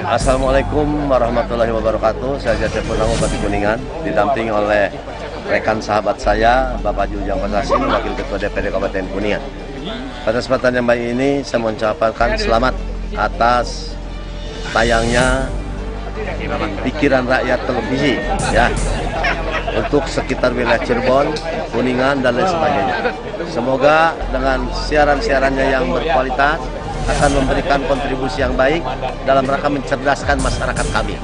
Assalamualaikum warahmatullahi wabarakatuh. Saya Cirebon, Bupati Kuningan, didampingi oleh rekan sahabat saya, Bapak Jujang Pasasin, Wakil Ketua DPD Kabupaten Kuningan. Pada kesempatan yang baik ini, saya mengucapkan selamat atas tayangnya Pikiran Rakyat televisi, ya, untuk sekitar wilayah Cirebon, Kuningan, dan lain sebagainya. Semoga dengan siaran-siarannya yang berkualitas akan memberikan kontribusi yang baik dalam rangka mencerdaskan masyarakat kami.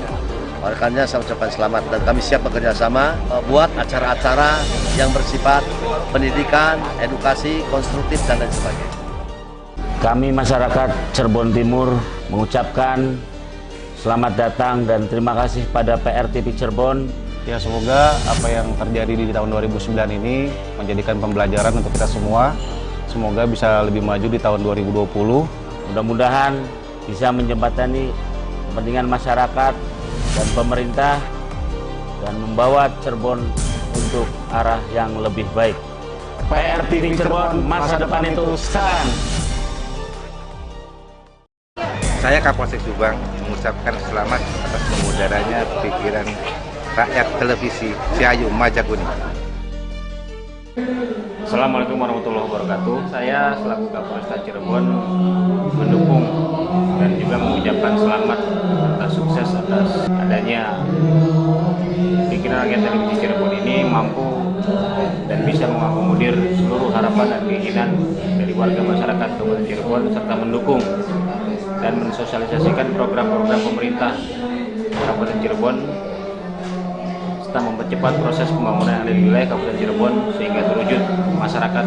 Oleh karena saya ucapkan selamat dan kami siap bekerja sama buat acara-acara yang bersifat pendidikan, edukasi, konstruktif, dan lain sebagainya. Kami masyarakat Cirebon Timur mengucapkan selamat datang dan terima kasih pada PRTV Cirebon. Ya, semoga apa yang terjadi di tahun 2009 ini menjadikan pembelajaran untuk kita semua. Semoga bisa lebih maju di tahun 2020. Mudah-mudahan bisa menjembatani kepentingan masyarakat dan pemerintah dan membawa Cirebon untuk arah yang lebih baik. PRTV Cirebon, masa depan itu sekarang. Saya Kapolsek Subang mengucapkan selamat atas mengudaranya Pikiran Rakyat Televisi Ciayu Majakuning. Assalamualaikum warahmatullahi wabarakatuh. Saya selaku Kapolres Cirebon mendukung dan juga mengucapkan selamat atas sukses atas adanya Pikiran Rakyat Televisi Cirebon ini mampu dan bisa mengakomodir seluruh harapan dan keinginan dari warga masyarakat Kabupaten Cirebon serta mendukung dan mensosialisasikan program-program pemerintah Kabupaten Cirebon serta mempercepat proses pembangunan yang ada di wilayah Kabupaten Cirebon sehingga terwujud masyarakat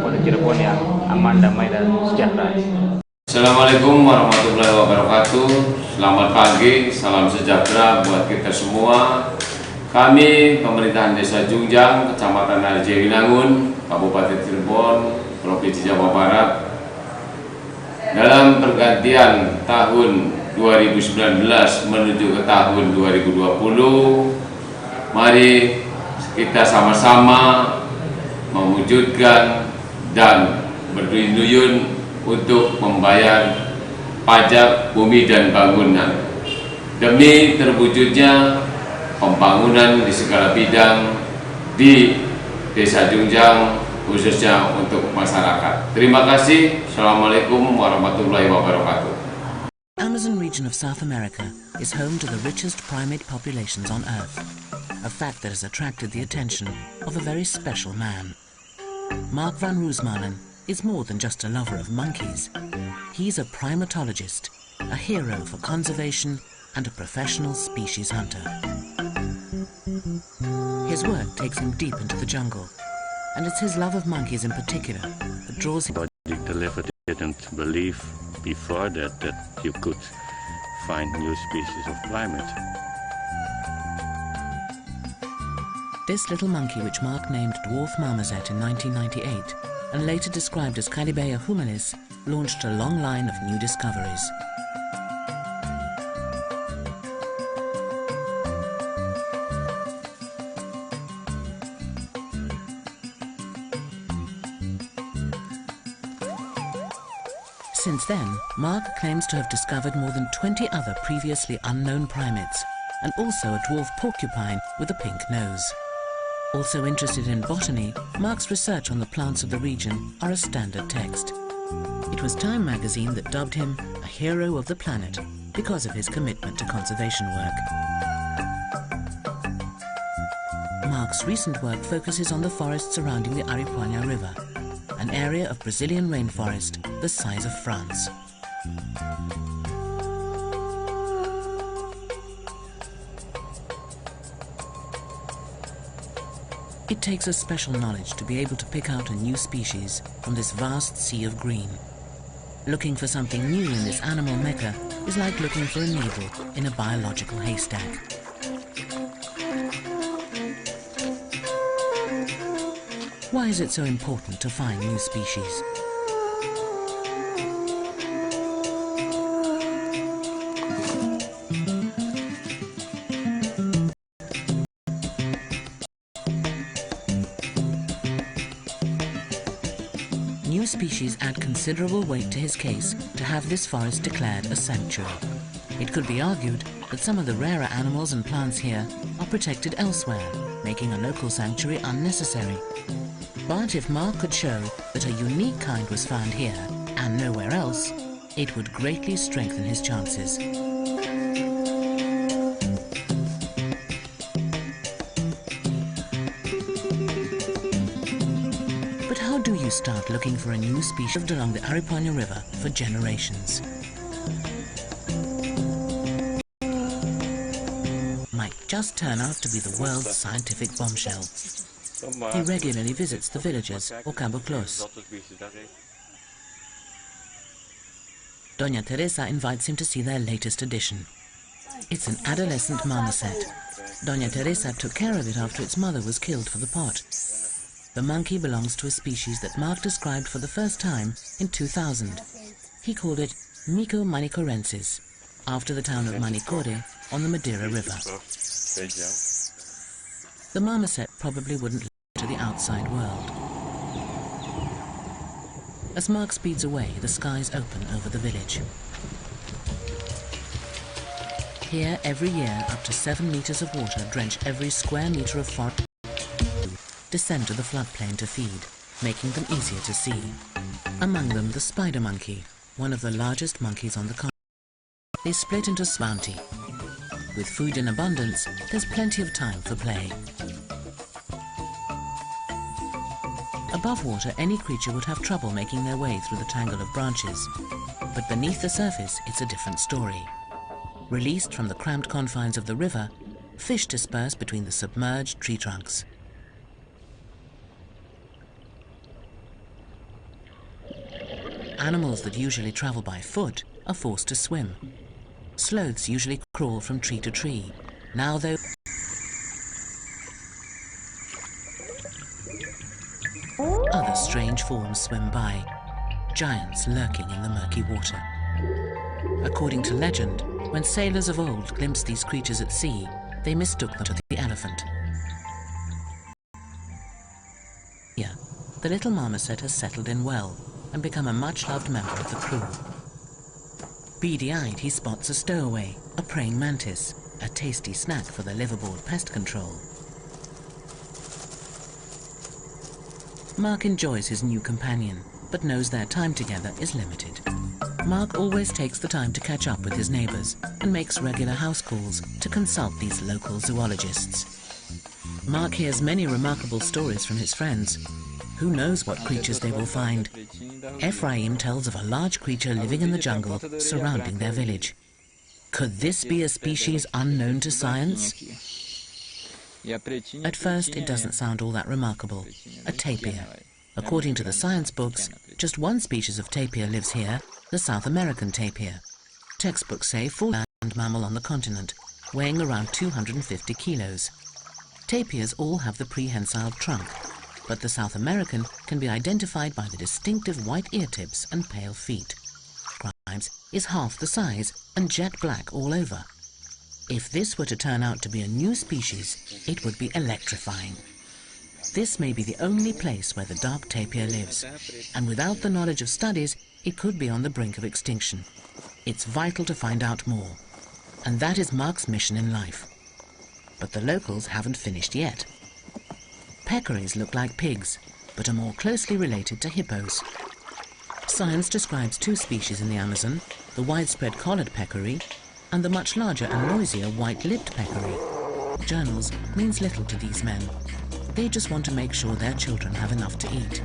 Kabupaten Cirebon yang aman, damai, dan sejahtera. Assalamualaikum warahmatullahi wabarakatuh. Selamat pagi, salam sejahtera buat kita semua. Kami pemerintahan Desa Jungjang, Kecamatan Arjewinangun, Kabupaten Cirebon, Provinsi Jawa Barat, dalam pergantian tahun 2019 menuju ke tahun 2020, mari kita sama-sama mewujudkan dan berduyun-duyun untuk membayar pajak bumi dan bangunan demi terwujudnya pembangunan di segala bidang di Desa Jungjang, khususnya untuk masyarakat. Terima kasih. Assalamualaikum warahmatullahi wabarakatuh. Amazon region of South America is home to the richest primate populations on Earth, a fact that has attracted the attention of a very special man. Mark van Roosmalen is more than just a lover of monkeys. He's a primatologist, a hero for conservation, and a professional species hunter. His work takes him deep into the jungle, and it's his love of monkeys in particular that draws him. Didn't believe before that you could find new species of primate. This little monkey, which Mark named Dwarf Marmoset in 1998 and later described as Calibeia humilis, launched a long line of new discoveries. Since then, Mark claims to have discovered more than 20 other previously unknown primates, and also a dwarf porcupine with a pink nose. Also interested in botany, Mark's research on the plants of the region are a standard text. It was Time magazine that dubbed him a hero of the planet because of his commitment to conservation work. Mark's recent work focuses on the forests surrounding the Aripuanã River, an area of Brazilian rainforest the size of France. It takes a special knowledge to be able to pick out a new species from this vast sea of green. Looking for something new in this animal mecca is like looking for a needle in a biological haystack. Why is it so important to find new species? New species add considerable weight to his case to have this forest declared a sanctuary. It could be argued that some of the rarer animals and plants here are protected elsewhere, making a local sanctuary unnecessary. But if Mark could show that a unique kind was found here and nowhere else, it would greatly strengthen his chances. But how do you start looking for a new species lived along the Cirebon River for generations? Might just turn out to be the world's scientific bombshell. He regularly visits the villages or caboclos. Doña Teresa invites him to see their latest addition. It's an adolescent marmoset. Doña Teresa took care of it after its mother was killed for the pot. The monkey belongs to a species that Mark described for the first time in 2000. He called it Mico manicorensis, after the town of Manicore on the Madeira River. The marmoset probably wouldn't live to the outside world. As Mark speeds away, the skies open over the village. Here, every year, up to 7 meters of water drench every square meter of forest, descend to the floodplain to feed, making them easier to see. Among them, the spider monkey, one of the largest monkeys on the continent. They split into bounty. With food in abundance, there's plenty of time for play. Above water, any creature would have trouble making their way through the tangle of branches. But beneath the surface, it's a different story. Released from the cramped confines of the river, fish disperse between the submerged tree trunks. Animals that usually travel by foot are forced to swim. Sloths usually crawl from tree to tree. Now though, other strange forms swim by, giants lurking in the murky water. According to legend, when sailors of old glimpsed these creatures at sea, they mistook them for the elephant. Here, the little marmoset has settled in well and become a much-loved member of the crew. Beady-eyed, he spots a stowaway, a praying mantis, a tasty snack for the liveaboard pest control. Mark enjoys his new companion, but knows their time together is limited. Mark always takes the time to catch up with his neighbors and makes regular house calls to consult these local zoologists. Mark hears many remarkable stories from his friends. Who knows what creatures they will find? Ephraim tells of a large creature living in the jungle surrounding their village. Could this be a species unknown to science? At first, it doesn't sound all that remarkable. A tapir. According to the science books, just one species of tapir lives here, the South American tapir. Textbooks say full land mammal on the continent, weighing around 250 kilos. Tapirs all have the prehensile trunk, but the South American can be identified by the distinctive white ear tips and pale feet. Grimes is half the size and jet black all over. If this were to turn out to be a new species, it would be electrifying. This may be the only place where the dark tapir lives, and without the knowledge of studies, it could be on the brink of extinction. It's vital to find out more, and that is Mark's mission in life. But the locals haven't finished yet. Peccaries look like pigs, but are more closely related to hippos. Science describes two species in the Amazon, the widespread collared peccary and the much larger and noisier white-lipped peccary. Journals means little to these men. They just want to make sure their children have enough to eat.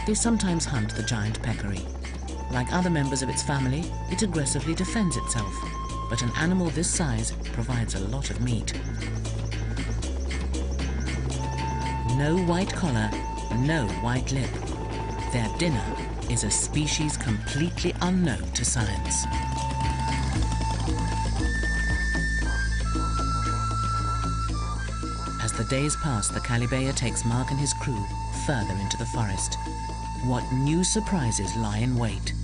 They sometimes hunt the giant peccary. Like other members of its family, it aggressively defends itself, but an animal this size provides a lot of meat. No white collar, no white lip. Their dinner is a species completely unknown to science. As the days pass, the Calibeya takes Mark and his crew further into the forest. What new surprises lie in wait?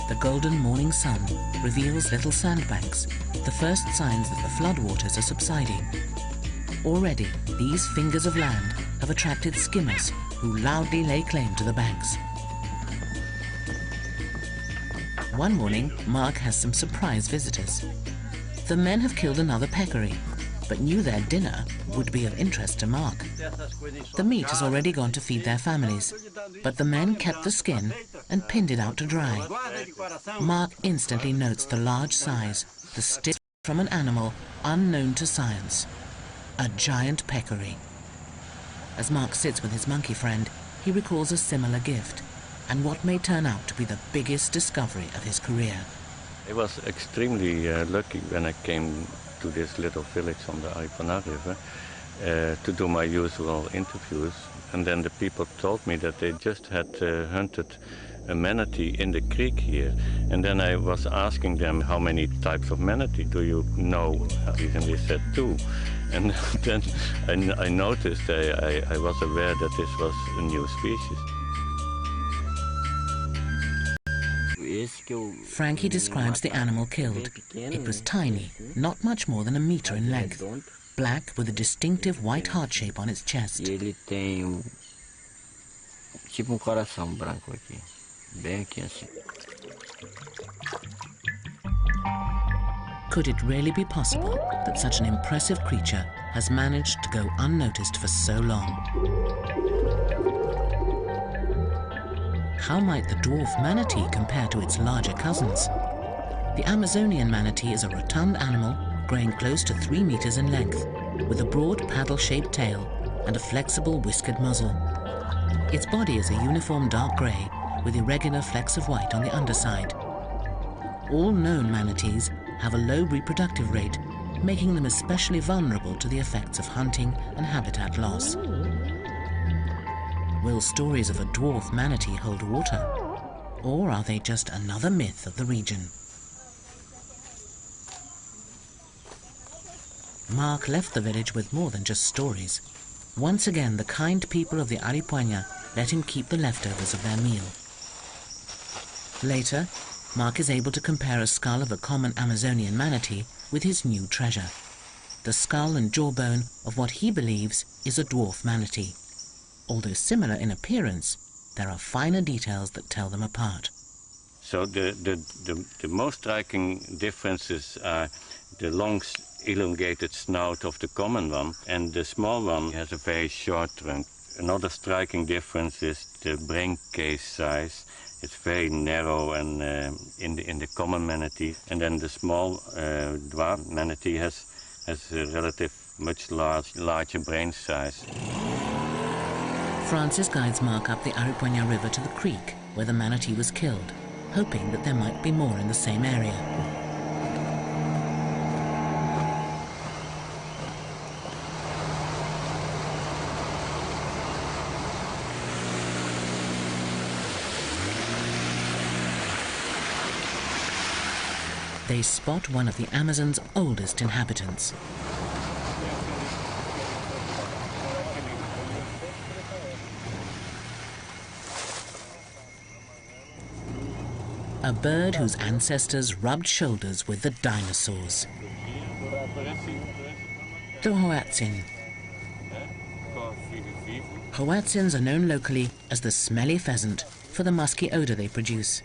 The golden morning sun reveals little sandbanks, the first signs that the floodwaters are subsiding. Already, these fingers of land have attracted skimmers who loudly lay claim to the banks. One morning, Mark has some surprise visitors. The men have killed another peccary, but knew their dinner would be of interest to Mark. The meat has already gone to feed their families, but the men kept the skin and pinned it out to dry. Mark instantly notes the large size, the stiff from an animal unknown to science, a giant peccary. As Mark sits with his monkey friend, he recalls a similar gift and what may turn out to be the biggest discovery of his career. I was extremely lucky when I came to this little village on the Cirebon River to do my usual interviews, and then the people told me that they just had hunted a manatee in the creek here, and then I was asking them how many types of manatee do you know, and they said 2, and then I noticed I was aware that this was a new species. Frankie describes the animal killed. It was tiny, not much more than a meter in length, black with a distinctive white heart shape on its chest. Could it really be possible that such an impressive creature has managed to go unnoticed for so long? How might the dwarf manatee compare to its larger cousins? The Amazonian manatee is a rotund animal growing close to 3 meters in length, with a broad paddle-shaped tail and a flexible whiskered muzzle. Its body is a uniform dark grey with irregular flecks of white on the underside. All known manatees have a low reproductive rate, making them especially vulnerable to the effects of hunting and habitat loss. Will stories of a dwarf manatee hold water? Or are they just another myth of the region? Mark left the village with more than just stories. Once again, the kind people of the Cirebon let him keep the leftovers of their meal. Later, Mark is able to compare a skull of a common Amazonian manatee with his new treasure, the skull and jawbone of what he believes is a dwarf manatee. Although similar in appearance, there are finer details that tell them apart. So the most striking differences are the long elongated snout of the common one, and the small one has a very short trunk. Another striking difference is the brain case size. It's very narrow and in the common manatee, and then the small dwarf manatee has a relative much larger brain size. Francis guides Mark up the Cirebon River to the creek where the manatee was killed, hoping that there might be more in the same area. They spot one of the Amazon's oldest inhabitants. A bird whose ancestors rubbed shoulders with the dinosaurs. The Hoatzin. Hoatzins are known locally as the smelly pheasant for the musky odor they produce.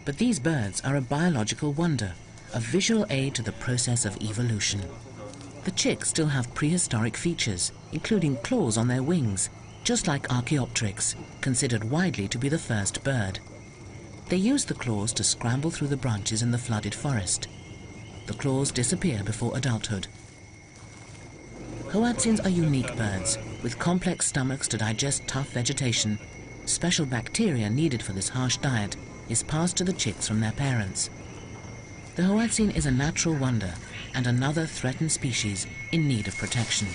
But these birds are a biological wonder, a visual aid to the process of evolution. The chicks still have prehistoric features, including claws on their wings, just like Archaeopteryx, considered widely to be the first bird. They use the claws to scramble through the branches in the flooded forest. The claws disappear before adulthood. Hoatzins are unique birds, with complex stomachs to digest tough vegetation. Special bacteria needed for this harsh diet is passed to the chicks from their parents. The Hoatzin is a natural wonder and another threatened species in need of protection.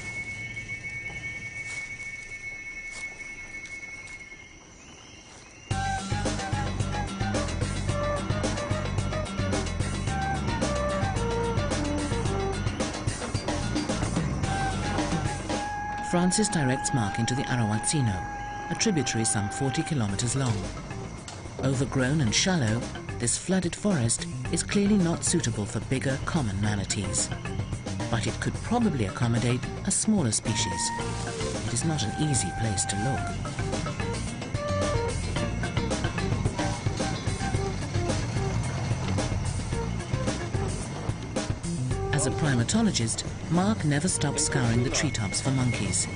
Francis directs Mark into the Arawatzino, a tributary some 40 kilometers long. Overgrown and shallow, this flooded forest is clearly not suitable for bigger common manatees. but it could probably accommodate a smaller species. It is not an easy place to look. As a primatologist, Mark never stops scouring the treetops for monkeys.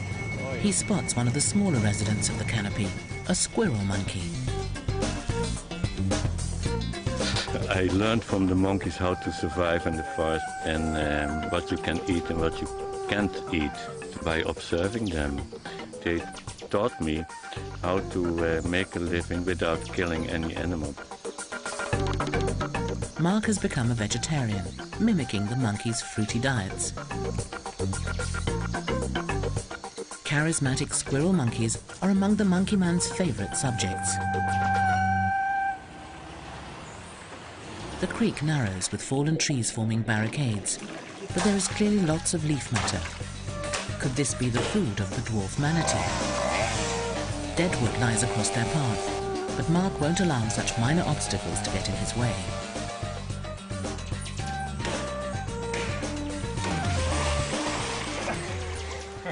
He spots one of the smaller residents of the canopy, a squirrel monkey. I learned from the monkeys how to survive in the forest and what you can eat and what you can't eat by observing them. They taught me how to make a living without killing any animal. Mark has become a vegetarian, mimicking the monkeys' fruity diets. Charismatic squirrel monkeys are among the monkey man's favorite subjects. The creek narrows with fallen trees forming barricades, but there is clearly lots of leaf matter. Could this be the food of the dwarf manatee? Deadwood lies across their path, but Mark won't allow such minor obstacles to get in his way.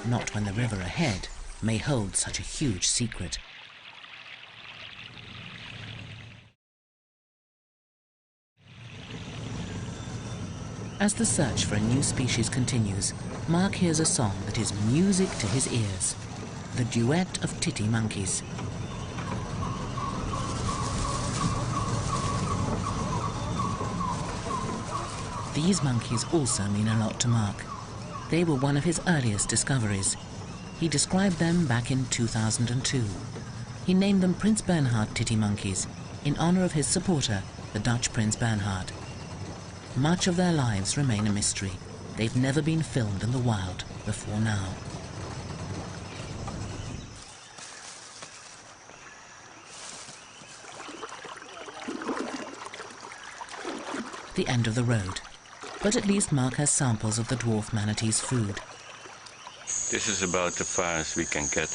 Not when the river ahead may hold such a huge secret. As the search for a new species continues, Mark hears a song that is music to his ears, the duet of titty monkeys. These monkeys also mean a lot to Mark. They were one of his earliest discoveries. He described them back in 2002. He named them Prince Bernhard titty monkeys in honor of his supporter, the Dutch Prince Bernhard. Much of their lives remain a mystery. They've never been filmed in the wild before now. The end of the road. But at least Mark has samples of the dwarf manatee's food. This is about the farthest we can get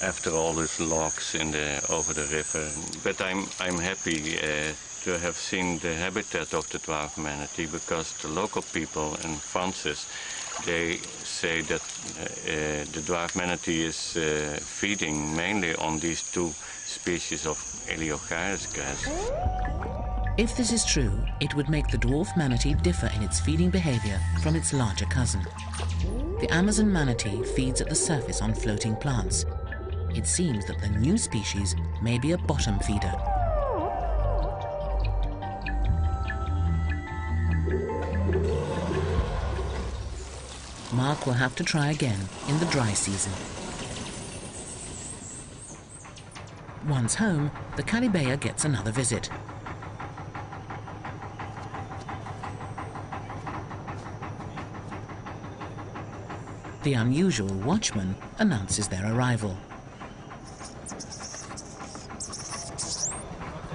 after all these logs over the river. But I'm happy to have seen the habitat of the dwarf manatee, because the local people in Francis, they say that the dwarf manatee is feeding mainly on these two species of Eliocharis grass. If this is true, it would make the dwarf manatee differ in its feeding behavior from its larger cousin. The Amazon manatee feeds at the surface on floating plants. It seems that the new species may be a bottom feeder. Mark will have to try again in the dry season. Once home, the Calibea gets another visit. The unusual watchman announces their arrival.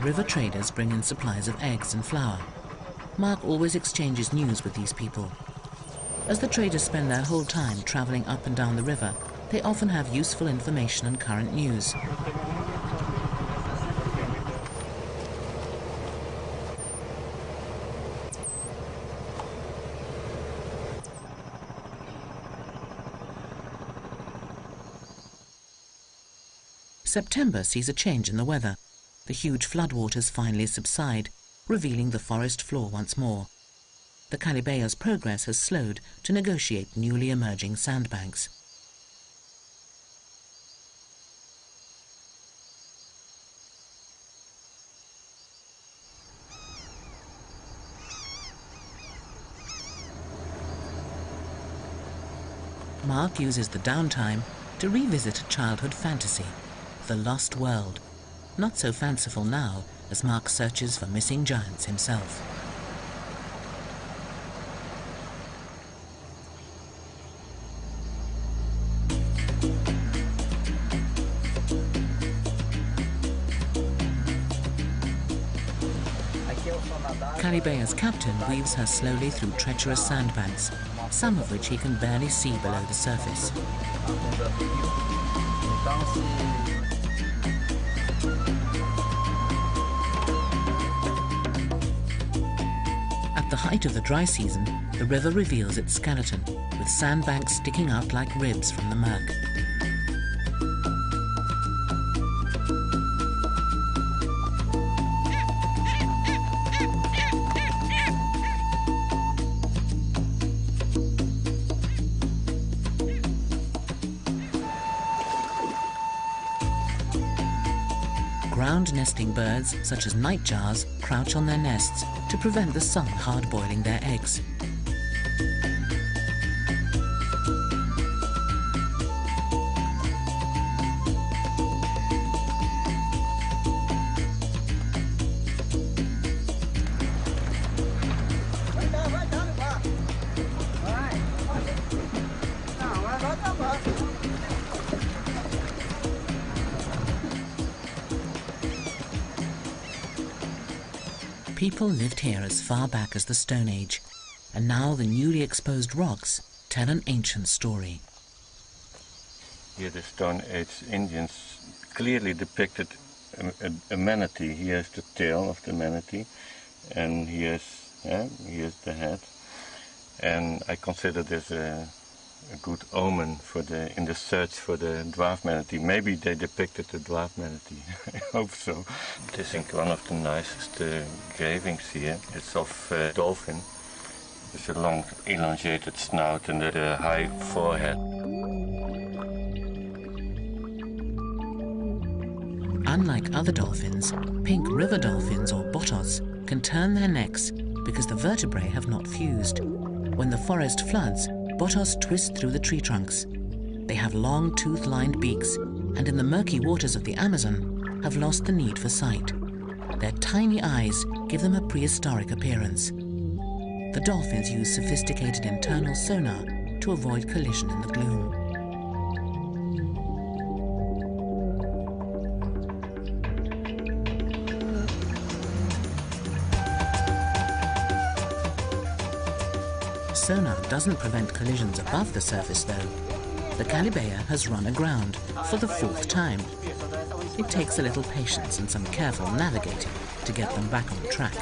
River traders bring in supplies of eggs and flour. Mark always exchanges news with these people. As the traders spend their whole time traveling up and down the river, they often have useful information and current news. September sees a change in the weather. The huge floodwaters finally subside, revealing the forest floor once more. The Calibea's progress has slowed to negotiate newly emerging sandbanks. Mark uses the downtime to revisit a childhood fantasy, the lost world. Not so fanciful now as Mark searches for missing giants himself. Calibea's captain weaves her slowly through treacherous sandbanks, some of which he can barely see below the surface. At the height of the dry season, the river reveals its skeleton, with sandbanks sticking out like ribs from the murk. Ground nesting birds, such as nightjars, crouch on their nests to prevent the sun hard-boiling their eggs. People lived here as far back as the Stone Age, and now the newly exposed rocks tell an ancient story. Here the Stone Age Indians clearly depicted a manatee. Here's the tail of the manatee, and here's the head. And I consider this a good omen in the search for the dwarf manatee. Maybe they depicted the dwarf manatee. I hope so. This is one of the nicest engravings here. It's of a dolphin. It's a long, elongated snout and a high forehead. Unlike other dolphins, pink river dolphins or botos can turn their necks because the vertebrae have not fused. When the forest floods, botos twist through the tree trunks. They have long tooth-lined beaks, and in the murky waters of the Amazon have lost the need for sight. Their tiny eyes give them a prehistoric appearance. The dolphins use sophisticated internal sonar to avoid collision in the gloom. Sonar doesn't prevent collisions above the surface, though. The Galilea has run aground for the 4th time. It takes a little patience and some careful navigating to get them back on track.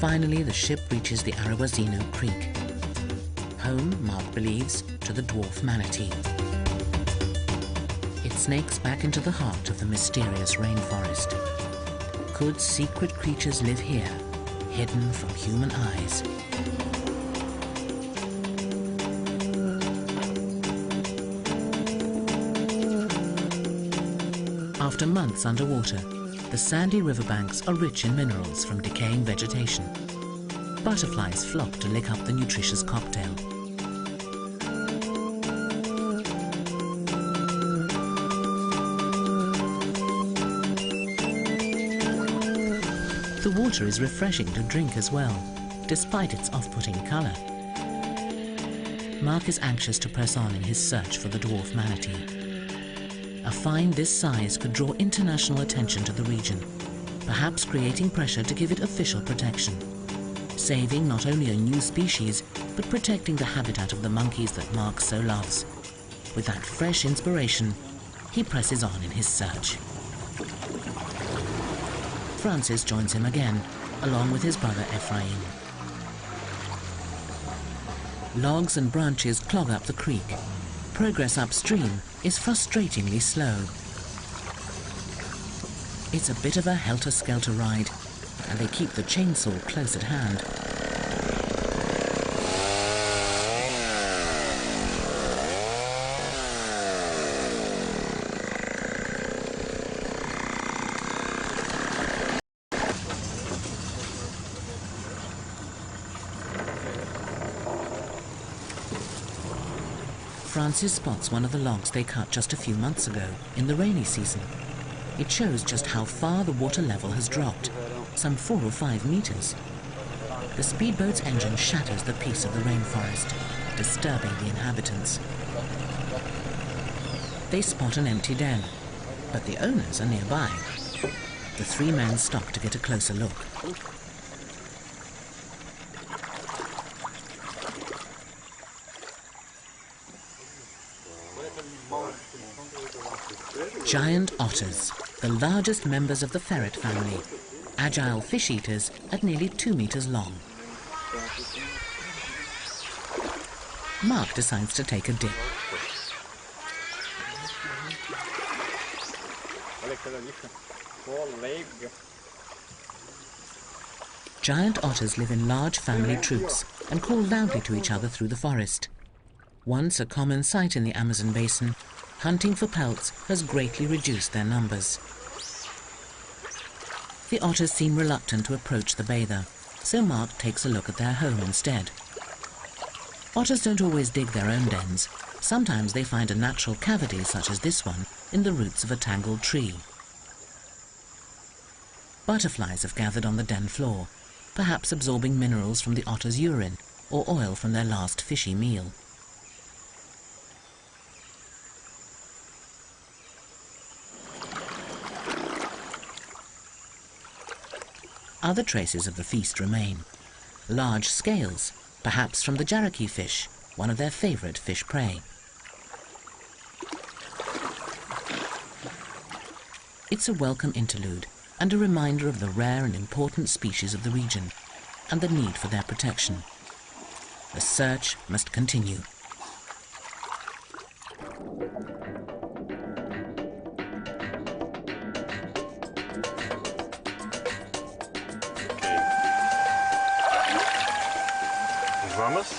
Finally, the ship reaches the Arawazino Creek. Home, Mark believes, to the dwarf manatee. It snakes back into the heart of the mysterious rainforest. Could secret creatures live here, hidden from human eyes? After months underwater, the sandy riverbanks are rich in minerals from decaying vegetation. Butterflies flock to lick up the nutritious cocktail. The water is refreshing to drink as well, despite its off-putting colour. Mark is anxious to press on in his search for the dwarf manatee. A find this size could draw international attention to the region, perhaps creating pressure to give it official protection, saving not only a new species, but protecting the habitat of the monkeys that Mark so loves. With that fresh inspiration, he presses on in his search. Francis joins him again, along with his brother Ephraim. Logs and branches clog up the creek. Progress upstream is frustratingly slow. It's a bit of a helter-skelter ride, and they keep the chainsaw close at hand. Francis spots one of the logs they cut just a few months ago, in the rainy season. It shows just how far the water level has dropped, some 4 or 5 meters. The speedboat's engine shatters the peace of the rainforest, disturbing the inhabitants. They spot an empty den. but the owners are nearby. The three men stop to get a closer look. Giant otters, the largest members of the ferret family, agile fish eaters at nearly 2 meters long. Mark decides to take a dip. Giant otters live in large family troops and call loudly to each other through the forest. Once a common sight in the Amazon basin, hunting for pelts has greatly reduced their numbers. The otters seem reluctant to approach the bather, so Mark takes a look at their home instead. Otters don't always dig their own dens. Sometimes they find a natural cavity, such as this one, in the roots of a tangled tree. Butterflies have gathered on the den floor, perhaps absorbing minerals from the otter's urine or oil from their last fishy meal. Other traces of the feast remain. Large scales, perhaps from the jaraki fish, one of their favorite fish prey. It's a welcome interlude and a reminder of the rare and important species of the region and the need for their protection. The search must continue. Vamos.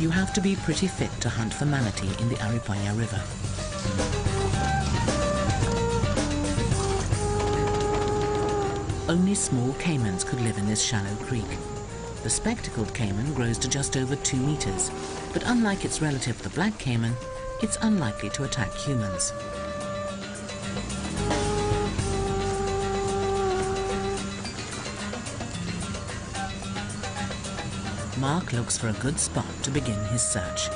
You have to be pretty fit to hunt for manatee in the Aripuanã River. Only small caimans could live in this shallow creek. The spectacled caiman grows to just over 2 meters, but unlike its relative the black caiman, it's unlikely to attack humans. Mark looks for a good spot to begin his search.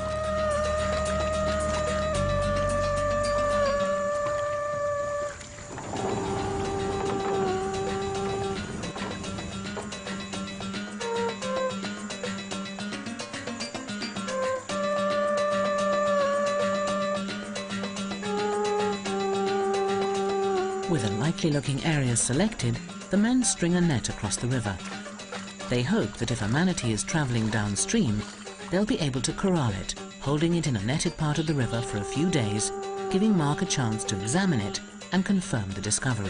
With a likely-looking area selected, the men string a net across the river. They hope that if a manatee is travelling downstream, they'll be able to corral it, holding it in a netted part of the river for a few days, giving Mark a chance to examine it and confirm the discovery.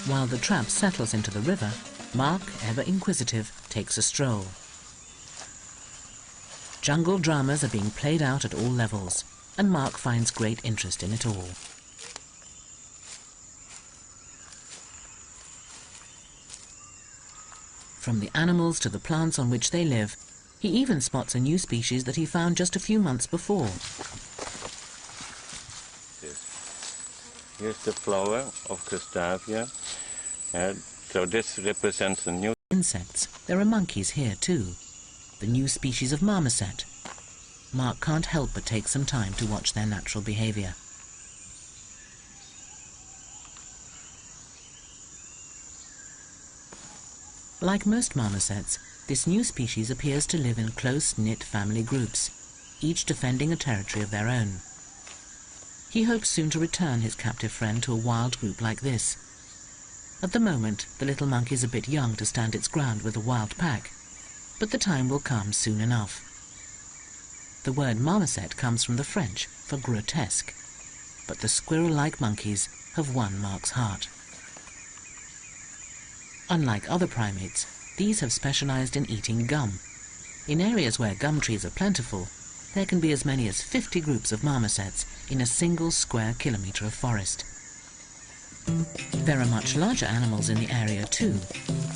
While the trap settles into the river, Mark, ever inquisitive, takes a stroll. Jungle dramas are being played out at all levels, and Mark finds great interest in it all. From the animals to the plants on which they live, he even spots a new species that he found just a few months before. Here's the flower of Gustavia. So this represents a new Insects. There are monkeys here too. The new species of marmoset. Mark can't help but take some time to watch their natural behavior. Like most marmosets, this new species appears to live in close-knit family groups, each defending a territory of their own. He hopes soon to return his captive friend to a wild group like this. At the moment, the little monkey's a bit young to stand its ground with a wild pack, but the time will come soon enough. The word marmoset comes from the French for grotesque, but the squirrel-like monkeys have won Mark's heart. Unlike other primates, these have specialized in eating gum. In areas where gum trees are plentiful, there can be as many as 50 groups of marmosets in a single square kilometer of forest. There are much larger animals in the area too.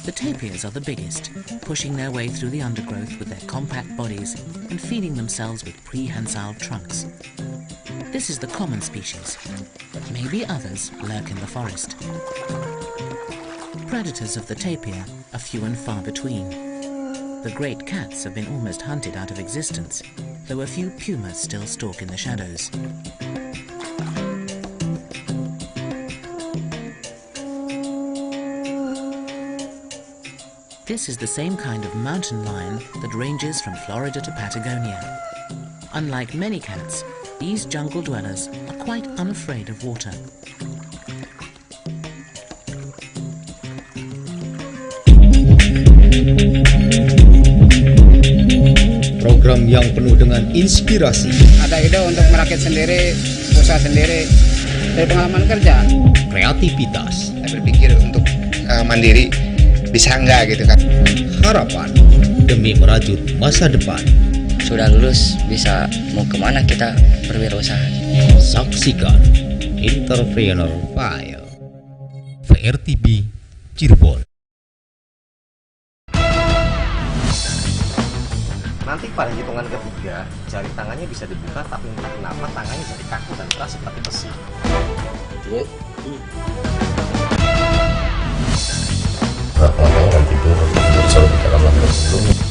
The tapirs are the biggest, pushing their way through the undergrowth with their compact bodies and feeding themselves with prehensile trunks. This is the common species. Maybe others lurk in the forest. Predators of the tapir are few and far between. The great cats have been almost hunted out of existence, though a few pumas still stalk in the shadows. This is the same kind of mountain lion that ranges from Florida to Patagonia. Unlike many cats, these jungle dwellers are quite unafraid of water. Program yang penuh dengan inspirasi. Ada ide untuk merakit sendiri, usaha sendiri, dari pengalaman kerja. Kreativitas. Saya berpikir untuk mandiri, bisa enggak gitu kan. Harapan demi merajut masa depan. Sudah lulus, bisa mau kemana kita berwirausaha. Saksikan Entrepreneur File VRTB Cirebon. Nanti pada hitungan ketiga, jari tangannya bisa dibuka, tapi entah kenapa tangannya jadi kaku dan keras seperti besi. Berapa orang tidur, bisa kita lakukan sebelumnya.